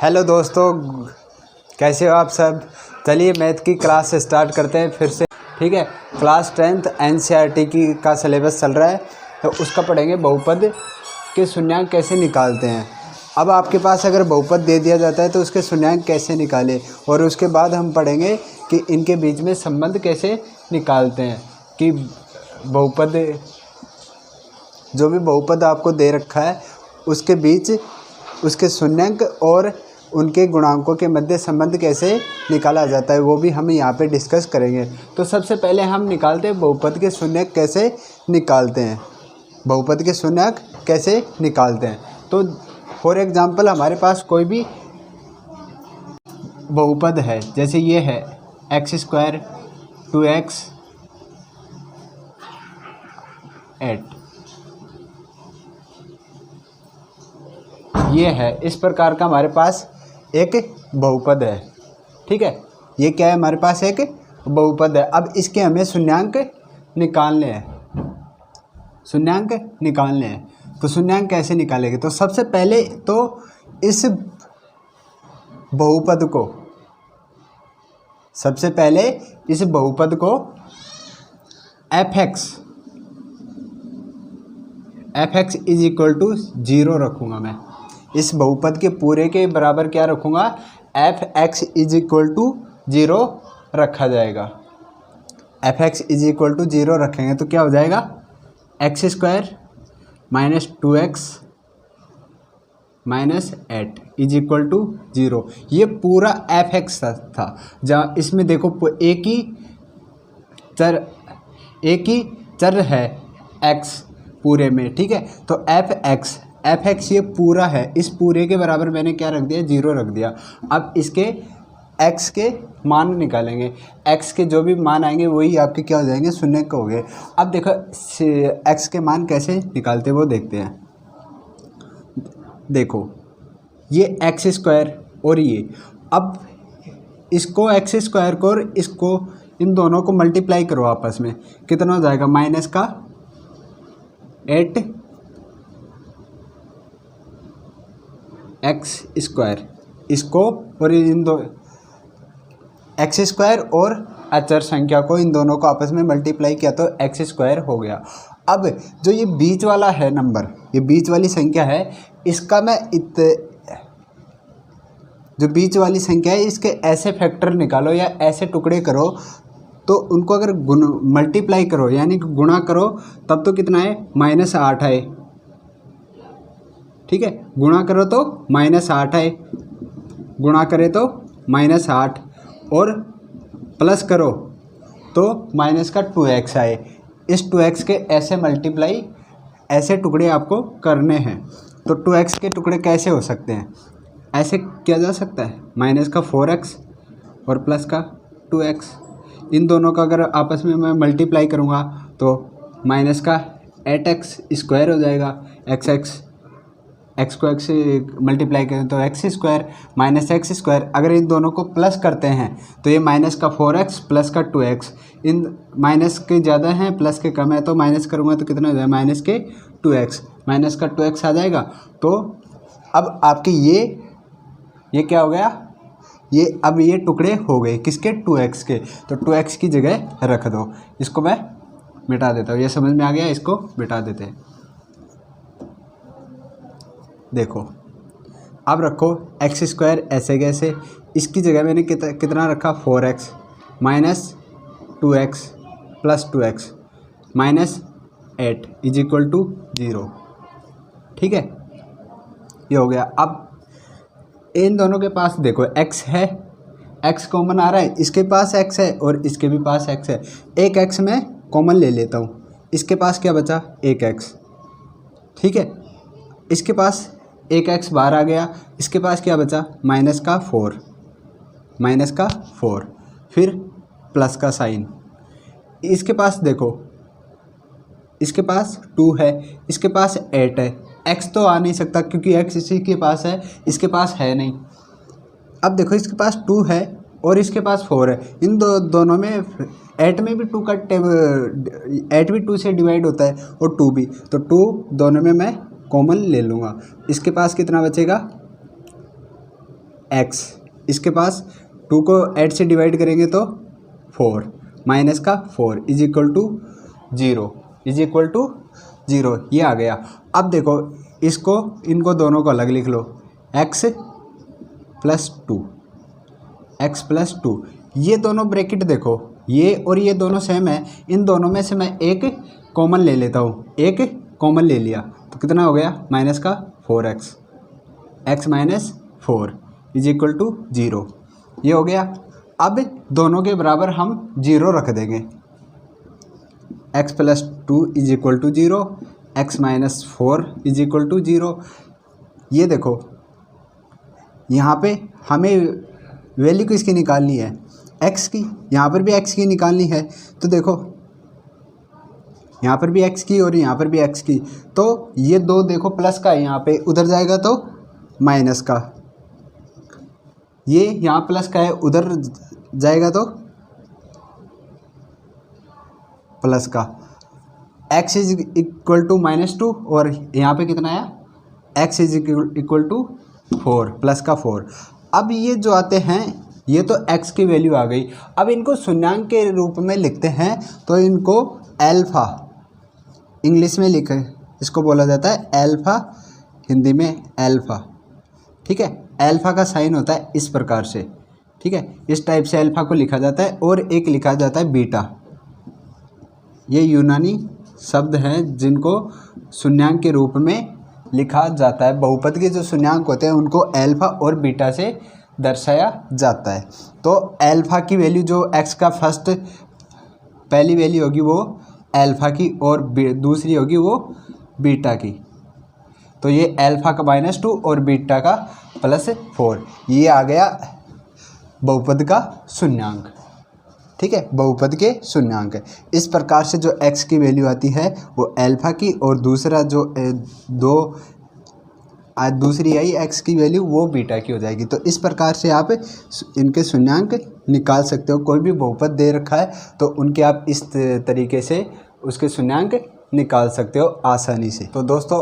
Hello दोस्तों, कैसे हो आप सब। चलिए मैथ की क्लास स्टार्ट करते हैं फिर से। ठीक है, क्लास 10th एनसीईआरटी की का सिलेबस चल रहा है, तो उसका पढ़ेंगे बहुपद के शून्यांक कैसे निकालते हैं। अब आपके पास अगर बहुपद दे दिया जाता है तो उसके शून्यांक कैसे निकालें, और उसके बाद हम पढ़ेंगे कि इनके बीच में संबंध कैसे निकालते हैं। कि बहुपद, जो भी बहुपद आपको दे रखा है उसके बीच उसके शून्यांक और उनके गुणांकों के मध्य संबंध कैसे निकाला जाता है, वो भी हम यहाँ पे डिस्कस करेंगे। तो सबसे पहले हम निकालते हैं बहुपद के शून्यांक कैसे निकालते हैं। बहुपद के शून्यांक कैसे निकालते हैं, तो फॉर एग्जांपल हमारे पास कोई भी बहुपद है, जैसे ये है x², 2x 8, ये है इस प्रकार का हमारे पास एक बहुपद है। ठीक है, ये क्या है, हमारे पास एक बहुपद है। अब इसके हमें शून्यांक निकालने हैं, शून्यांक निकालने हैं। तो शून्यांक कैसे निकालेंगे, तो सबसे पहले तो इस बहुपद को, सबसे पहले इस बहुपद को f(x) = 0 रखूँगा मैं। इस बहुपद के पूरे के बराबर क्या रखूँगा, f(x) = 0 रखा जाएगा। f(x) = 0 रखेंगे तो क्या हो जाएगा, x² - 2x - 8 = 0। ये पूरा f(x) था। जहाँ इसमें देखो एक ही चर है x पूरे में। ठीक है, तो f(x) ये पूरा है, इस पूरे के बराबर मैंने क्या रख दिया, 0 रख दिया। अब इसके x के मान निकालेंगे, x के जो भी मान आएंगे वही आपके क्या हो जाएंगे, शून्य हो गए। अब देखो x के मान कैसे निकालते हैं वो देखते हैं। देखो ये x² और ये, अब इसको x² को और इसको, इन दोनों को मल्टीप्लाई करो आपस में, कितना हो जाएगा, -8x²। इसको और इन दो x² और अचर संख्या को, इन दोनों को आपस में मल्टीप्लाई किया तो x² हो गया। अब जो ये बीच वाला है नंबर, ये बीच वाली संख्या है, इसका मैं जो बीच वाली संख्या है इसके ऐसे फैक्टर निकालो या ऐसे टुकड़े करो, तो उनको अगर मल्टीप्लाई करो यानी कि गुणा करो, तब तो कितना है, -8 है। ठीक है, गुणा करो तो -8 है, गुणा करें तो -8, और प्लस करो तो -2x आए। इस 2x के ऐसे मल्टीप्लाई, ऐसे टुकड़े आपको करने हैं। तो 2x के टुकड़े कैसे हो सकते हैं, ऐसे किया जा सकता है, -4x और +2x। इन दोनों का अगर आपस में मैं मल्टीप्लाई करूँगा तो -8x² हो जाएगा। x को x से मल्टीप्लाई करें तो x² -x²। अगर इन दोनों को प्लस करते हैं तो ये -4x +2x, इन माइनस के ज़्यादा हैं प्लस के कम है, तो माइनस करूँगा तो कितना हो जाएगा, -2x आ जाएगा। तो अब आपके ये क्या हो गया, ये अब ये टुकड़े हो गए किसके, 2x के। तो 2x की जगह रख दो, इसको मैं मिटा देता हूँ, ये समझ में आ गया, इसको मिटा देते हैं। देखो अब रखो x² ऐसे कैसे, इसकी जगह मैंने कितना रखा, 4x -2x +2x -8 = 0। ठीक है, ये हो गया। अब इन दोनों के पास देखो x है, x कॉमन आ रहा है, इसके पास x है और इसके भी पास x है। एक x मैं कॉमन ले लेता हूँ, इसके पास क्या बचा, 1x। ठीक है, इसके पास 1x बाहर आ गया, इसके पास क्या बचा, -4, फिर प्लस का साइन। इसके पास देखो, इसके पास 2 है, इसके पास 8 है, x तो आ नहीं सकता क्योंकि x इसी के पास है, इसके पास है नहीं। अब देखो इसके पास 2 है और इसके पास 4 है, इन दोनों में 8 में भी 2 का 8 भी 2 से डिवाइड होता है और 2 भी, तो 2 दोनों में मैं कॉमन ले लूँगा। इसके पास कितना बचेगा, एक्स, इसके पास 2 को 8 से डिवाइड करेंगे तो 4 माइनस का 4 is equal to 0 is equal to 0, ये आ गया। अब देखो इसको, इनको दोनों को अलग लिख लो, x प्लस 2, x प्लस 2, ये दोनों ब्रैकेट देखो, ये और ये दोनों सेम है, इन दोनों में से मैं एक कॉमन ले लेता हूँ, एक कॉमन ले लिया तो कितना हो गया, माइनस का 4x, x minus 4 is equal to 0, ये हो गया। अब दोनों के बराबर हम 0 रख देंगे, x plus 2 is equal to 0, x minus 4 is equal to 0। ये देखो यहाँ पे हमें वैल्यू किसकी निकालनी है, x की, यहाँ पर भी x की निकालनी है। तो देखो यहाँ पर भी x की और यहाँ पर भी x की, तो ये दो देखो प्लस का है, यहाँ पे उधर जाएगा तो माइनस का, ये यहाँ प्लस का है उधर जाएगा तो प्लस का, x इज इक्वल टू -2 और यहाँ पे कितना आया, x is equal to 4 plus का 4। अब ये जो आते हैं ये तो x की वैल्यू आ गई। अब इनको शून्यांक के रूप में लिखते हैं तो इनको एल्फा इंग्लिश में लिखे, इसको बोला जाता है एल्फा, हिंदी में एल्फा, ठीक है। एल्फा का साइन होता है इस प्रकार से, ठीक है, इस टाइप से एल्फा को लिखा जाता है। और एक लिखा जाता है बीटा, ये यूनानी शब्द हैं जिनको शून्यांक के रूप में लिखा जाता है। बहुपद के जो शून्यांक होते हैं उनको एल्फा और बीटा से दर्शाया जाता है। तो एल्फा की वैल्यू जो x का फर्स्ट पहली वैल्यू होगी वो एल्फा की और दूसरी होगी वो बीटा की। तो ये एल्फा का -2 और बीटा का +4, ये आ गया बहुपद का शून्यांक, ठीक है, बहुपद के शून्यांक। इस प्रकार से जो x की वैल्यू आती है वो एल्फा की और दूसरा जो दूसरी आई x की वैल्यू वो बीटा की हो जाएगी। तो इस प्रकार से आप इनके शून्यांक निकाल सकते हो। कोई भी बहुपद दे रखा है तो उनके आप इस तरीके से उसके शून्यांक निकाल सकते हो आसानी से। तो दोस्तों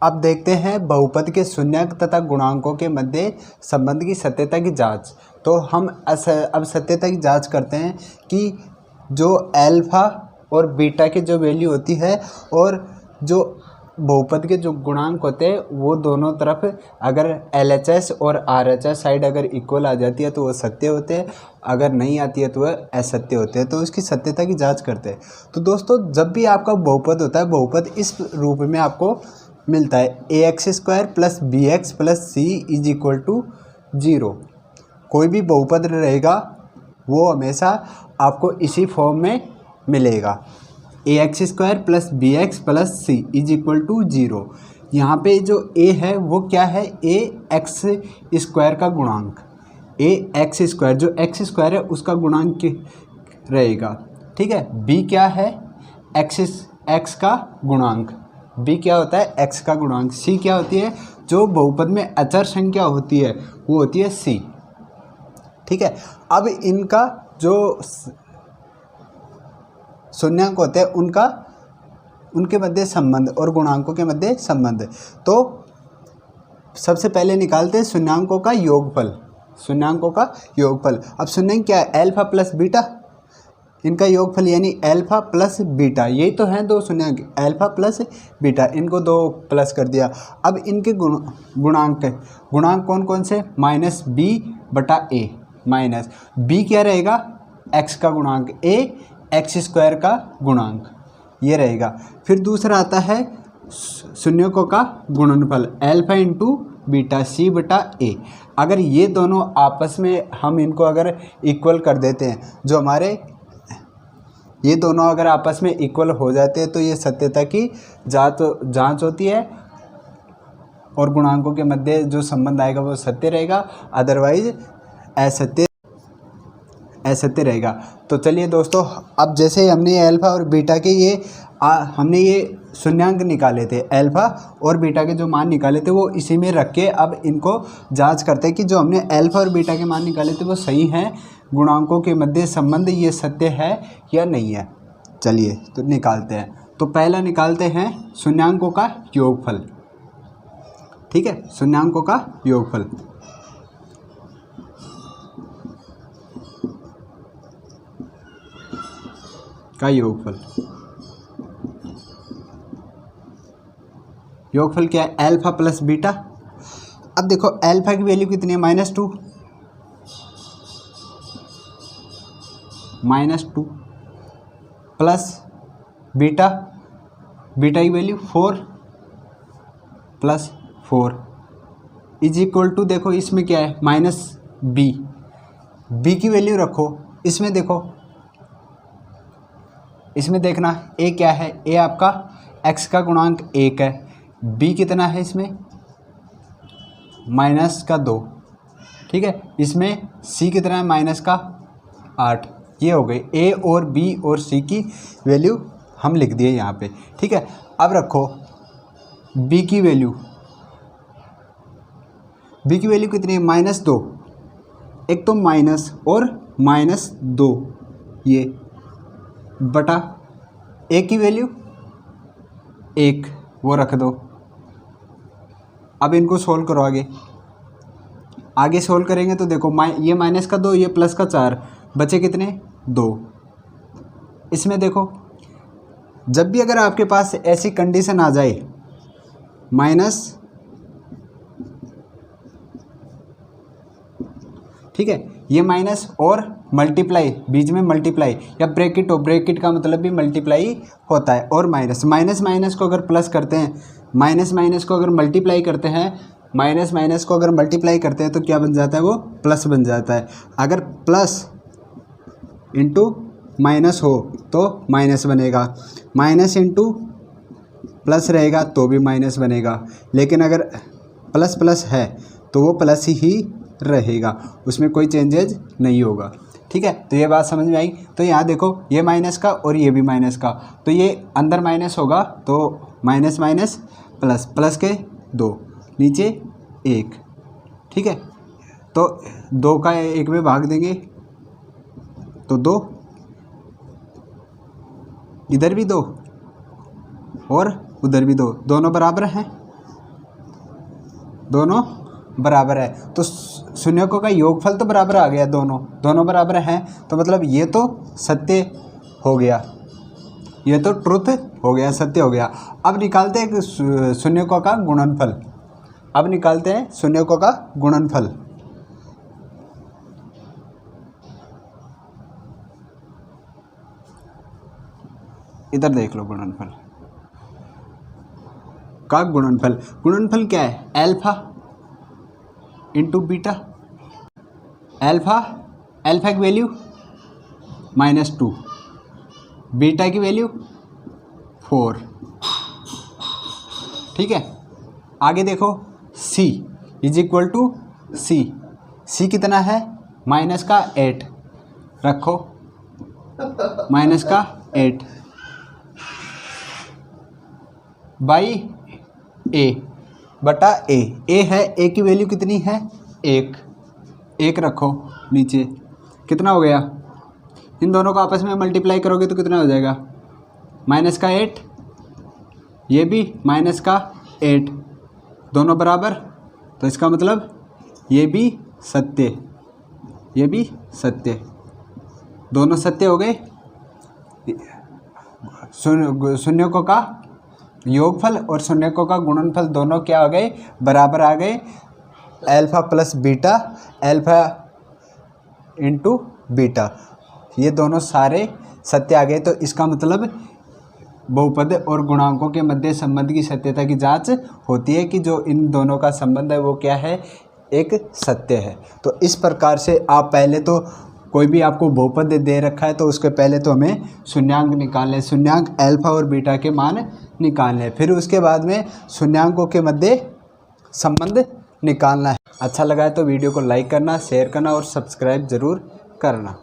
अब देखते हैं बहुपद के शून्यांक तथा गुणांकों के मध्य संबंध की सत्यता की जांच। तो हम अब सत्यता की जांच करते हैं कि जो एल्फा और बीटा की जो वैल्यू होती है और जो बहुपद के जो गुणांक होते हैं वो दोनों तरफ अगर LHS और RHS साइड अगर इक्वल आ जाती है तो वो सत्य होते हैं, अगर नहीं आती है तो वह असत्य होते हैं। तो इसकी सत्यता की जांच करते हैं। तो दोस्तों जब भी आपका बहुपद होता है, बहुपद इस रूप में आपको मिलता है, ax² + bx + c is equal to 0। कोई भी बहुपद रहेगा वो हमेशा आपको इसी फॉर्म में मिलेगा, ax² + bx + c is equal to 0। यहाँ पे जो a है वो क्या है, ax² का गुणांक, ax² जो x² है उसका गुणांक रहेगा, ठीक है। b क्या है, x का गुणांक, b क्या होता है, x का गुणांक। c क्या होती है, जो बहुपद में अचर संख्या होती है वो होती है c, ठीक है। अब इनका जो शून्यांक होते हैं उनके मध्य संबंध और गुणांकों के मध्य संबंध। तो सबसे पहले निकालते हैं शून्यांकों का योगफल, शून्यांकों का योगफल। अब शून्यांक क्या है, एल्फा प्लस बीटा, इनका योगफल यानी एल्फा प्लस बीटा, यही तो हैं दो शून्यांक, एल्फा प्लस बीटा, इनको दो प्लस कर दिया। अब इनके गुणांक कौन कौन से, -b/a, माइनस b क्या रहेगा, x का गुणांक, a x² का गुणांक, ये रहेगा। फिर दूसरा आता है शून्यकों का गुणनफल, एल्फा × बीटा c/a। अगर ये दोनों आपस में हम इनको अगर इक्वल कर देते हैं, जो हमारे ये दोनों अगर आपस में इक्वल हो जाते हैं तो ये सत्यता की जांच होती है और गुणांकों के मध्य जो संबंध आएगा वो सत्य रहेगा, अदरवाइज असत्य रहेगा। तो चलिए दोस्तों, अब जैसे हमने अल्फा और बीटा के हमने ये शून्यांक निकाले थे, अल्फा और बीटा के जो मान निकाले थे वो इसी में रख के अब इनको जांच करते हैं कि जो हमने अल्फा और बीटा के मान निकाले थे वो सही हैं, गुणांकों के मध्य संबंध ये सत्य है या नहीं है। चलिए तो निकालते हैं। तो पहला निकालते हैं शून्यांकों का योगफल, ठीक है, शून्यांकों का योगफल। का योगफल। योगफल क्या है? Alpha plus beta. अब देखो अल्फा की वैल्यू कितनी है? -2 प्लस बीटा, बीटा की value 4 plus 4 is equal to, देखो इसमें क्या है? -b। b की वैल्यू रखो, इसमें देखो, इसमें देखना a क्या है? a आपका x का गुणांक 1 है। b कितना है इसमें? -2। ठीक है, इसमें c कितना है? -8। ये हो गई a और b और c की वैल्यू हम लिख दिए यहाँ पे। ठीक है, अब रखो b की वैल्यू, b की वैल्यू कितनी है? -2। एक तो माइनस और -2 ये बटा a की वैल्यू 1, वो रख दो। अब इनको सोल्व करो, आगे सोल्व करेंगे तो देखो ये -2, ये +4, बचे कितने? 2। इसमें देखो जब भी अगर आपके पास ऐसी कंडीशन आ जाए माइनस, ठीक है, ये माइनस और मल्टीप्लाई, बीच में मल्टीप्लाई या ब्रैकेट हो, ब्रैकेट का मतलब भी मल्टीप्लाई होता है, और माइनस माइनस को अगर प्लस करते हैं, माइनस को अगर मल्टीप्लाई करते हैं, माइनस को अगर मल्टीप्लाई करते हैं तो क्या बन जाता है? वो प्लस बन जाता है। अगर प्लस इंटू माइनस हो तो माइनस बनेगा, माइनस इंटू प्लस रहेगा तो भी माइनस बनेगा, लेकिन अगर प्लस प्लस है तो वो प्लस ही रहेगा, उसमें कोई चेंजेज नहीं होगा। ठीक है, तो ये बात समझ में आई। तो यहाँ देखो ये माइनस का और ये भी माइनस का, तो ये अंदर माइनस होगा तो माइनस माइनस प्लस, प्लस के 2, नीचे 1। ठीक है, तो 2 का 1 में भाग देंगे तो 2, इधर भी 2 और उधर भी 2, दोनों बराबर हैं, दोनों बराबर है, तो शून्यकों का योगफल तो बराबर आ गया, दोनों बराबर हैं, तो मतलब ये तो सत्य हो गया, ये तो ट्रुथ हो गया, सत्य हो गया। अब निकालते हैं शून्यकों का गुणनफल, अब निकालते हैं शून्यकों का गुणनफल। इधर देख लो गुणनफल का गुणनफल। गुणनफल क्या है? Alpha into beta. अल्फा की वैल्यू -2, बीटा की वैल्यू 4। ठीक है, आगे देखो c is equal to c कितना है? -8 रखो, -8 बाई a बटा a है, a की वैल्यू कितनी है? 1 रखो नीचे, कितना हो गया? इन दोनों को आपस में मल्टीप्लाई करोगे तो कितना हो जाएगा? -8, ये भी -8, दोनों बराबर, तो इसका मतलब ये भी सत्य, ये भी सत्य, दोनों सत्य हो गए। शून्यकों का योगफल और शून्यकों का गुणनफल दोनों क्या हो गए? बराबर आ गए। Alpha plus beta, alpha into beta, ये दोनों सारे सत्य आ गए। तो इसका मतलब बहुपद और गुणांकों के मध्य संबंध की सत्यता की जांच होती है कि जो इन दोनों का संबंध है वो क्या है? एक सत्य है। तो इस प्रकार से आप पहले तो कोई भी आपको बहुपद दे रखा है तो उसके पहले तो हमें शून्यांक निकालने, शून्यांक अल्फा और बीटा के मान निकालने, फिर उसके बाद में शून्यांकों के मध्य संबंध निकालना है। अच्छा लगा है तो वीडियो को लाइक करना, शेयर करना और सब्सक्राइब ज़रूर करना।